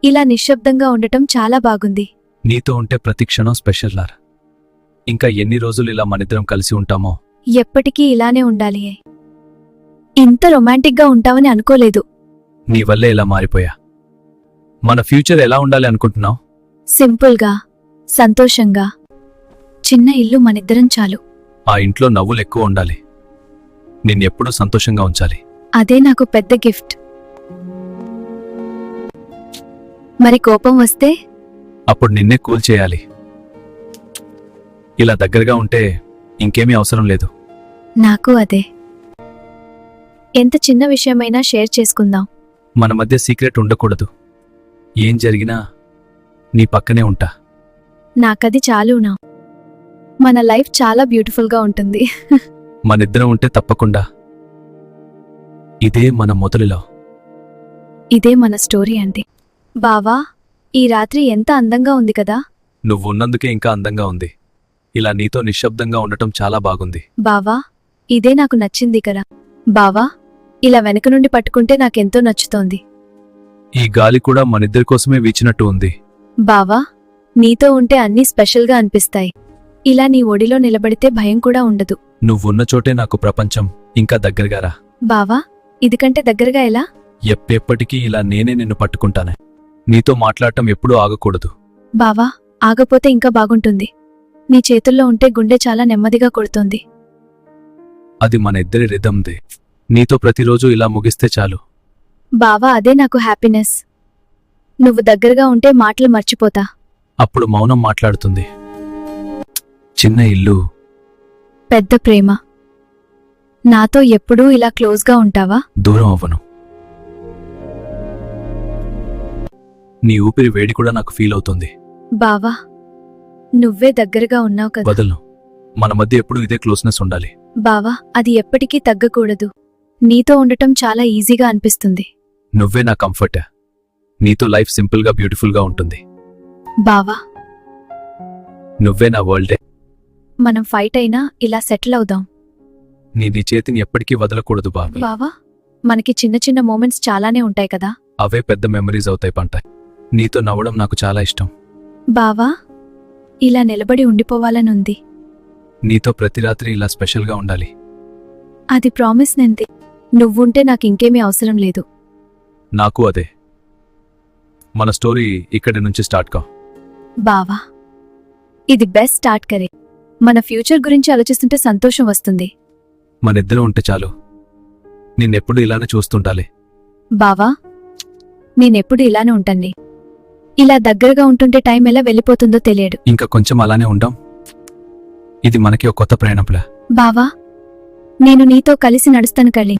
ఇలా నిశ్శబ్దంగా ఉండటం చాలా బాగుంది. నీతో ఉంటే ప్రతి క్షణం స్పెషల్ లారా. ఇంకా ఎన్ని రోజులు ఇలా మనిద్దరం కలిసి ఉంటామో. ఎప్పటికీ ఇలానే ఉండాలి. ఇంత రొమాంటిక్గా ఉంటావని అనుకోలేదు. నీ వల్లే ఇలా మారిపోయా. మన ఫ్యూచర్ ఎలా ఉండాలి అనుకుంటున్నావు? సింపుల్గా, సంతోషంగా, చిన్న ఇల్లు మనిద్దరం చాలు. ఆ ఇంట్లో నవ్వులు ఎక్కువ ఉండాలి. నిన్నెప్పుడూ సంతోషంగా ఉంచాలి. అదే నాకు పెద్ద గిఫ్ట్. మరి కోపం వస్తే? అప్పుడు నిన్నే కూల్ చేయాలి. ఇలా దగ్గరగా ఉంటే ఇంకేమీ అవసరం లేదు. నాకు అదే. ఎంత చిన్న విషయమైనా షేర్ చేసుకుందాం. మన మధ్య సీక్రెట్ ఉండకూడదు. ఏం జరిగినా నీ పక్కనే ఉంటా. నాకది చాలునా. మన లైఫ్ చాలా బ్యూటిఫుల్గా ఉంటుంది. మనిద్దరం ఉంటే తప్పకుండా. ఇదే మన మొదలులో. ఇదే మన స్టోరీ అండి. బావా, ఈ రాత్రి ఎంత అందంగా ఉంది కదా. నువ్వున్నందుకే ఇంకా అందంగా ఉంది. ఇలా నీతో నిశ్శబ్దంగా ఉండటం చాలా బాగుంది. బావా, ఇదే నాకు నచ్చింది కదా. బావా, ఇలా వెనక నుండి పట్టుకుంటే నాకెంతో నచ్చుతోంది. ఈ గాలి కూడా మనిద్దరి కోసమే వీచినట్టు ఉంది. బావా, నీతో ఉంటే అన్నీ స్పెషల్గా అనిపిస్తాయి. ఇలా నీ ఒడిలో నిలబడితే భయం కూడా ఉండదు. నువ్వున్న చోటే నాకు ప్రపంచం ఇంకా దగ్గరగారా. బావా, ఇదికంటే దగ్గరగా ఎలా? ఎప్పటికీ ఇలా నేనే నిన్ను పట్టుకుంటానే. నీతో మాట్లాడటం ఎప్పుడూ ఆగకూడదు. బావా, ఆగపోతే ఇంకా బాగుంటుంది. నీ చేతుల్లో ఉంటే గుండె చాలా నెమ్మదిగా కొడుతోంది. అది మన ఇద్దరి రిథందే. నీతో ప్రతిరోజు ఇలా ముగిస్తే చాలు. బావా, అదే నాకు హ్యాపీనెస్. నువ్వు దగ్గరగా ఉంటే మాటలు మర్చిపోతా. అప్పుడు మౌనం మాట్లాడుతుంది. చిన్న ఇల్లు, పెద్ద ప్రేమ. నాతో ఎప్పుడూ ఇలా క్లోజ్గా ఉంటావా? దూరం అవ్వను. నీ ఊపిరి వేడి కూడా నాకు ఫీల్ అవుతుంది. బావా, నువ్వే దగ్గరగా ఉన్నావు కదా. వదలను. మన మధ్య ఎప్పుడూ ఇదే క్లోజ్నెస్ ఉండాలి. బావా, అది ఎప్పటికీ తగ్గకూడదు. నీతో ఉండటం చాలా ఈజీగా అనిపిస్తుంది. నువ్వే నా కంఫర్ట్. నీతో లైఫ్ సింపుల్గా బ్యూటిఫుల్గా ఉంటుంది. బావా, నువ్వే నా వరల్డే. మనం ఫైట్ అయినా ఇలా సెటిల్ అవుదాం. నీ చేతిని ఎప్పటికీ వదలకూడదు బాబు. బావా, మనకి చిన్న చిన్న మూమెంట్స్ చాలానే ఉంటాయి కదా. అవే పెద్ద మెమరీస్ అవుతాయి పంట. నీతో నవ్వడం నాకు చాలా ఇష్టం. బావా, ఇలా నిలబడి ఉండిపోవాలనుంది. నీతో ప్రతి రాత్రి ఇలా స్పెషల్గా ఉండాలి. అది ప్రామిస్ నింది. నువ్వుంటే నాకింకేమీ అవసరం లేదు. నాకు అదే. మన స్టోరీ ఇక్కడి నుంచి స్టార్ట్ కా. బావా, ఇది బెస్ట్ స్టార్ట్ కరే. మన ఫ్యూచర్ గురించి ఆలోచిస్తుంటే సంతోషం వస్తుంది. మనిద్దరం ఉంటే చాలు. నిన్నెప్పుడు ఇలానే చూస్తుంటాలే. బావా, నేనెప్పుడు ఇలానే ఉంటాన్ని. ఇలా దగ్గరగా ఉంటుంటే టైం ఎలా వెళ్ళిపోతుందో తెలియడు. ఇంకా కొంచెం అలానే ఉందాం. ఇది మనకి ఒక కొత్త ప్రయాణంలా. బావా, నేను నీతో కలిసి నడుస్తాను కళ్ళి.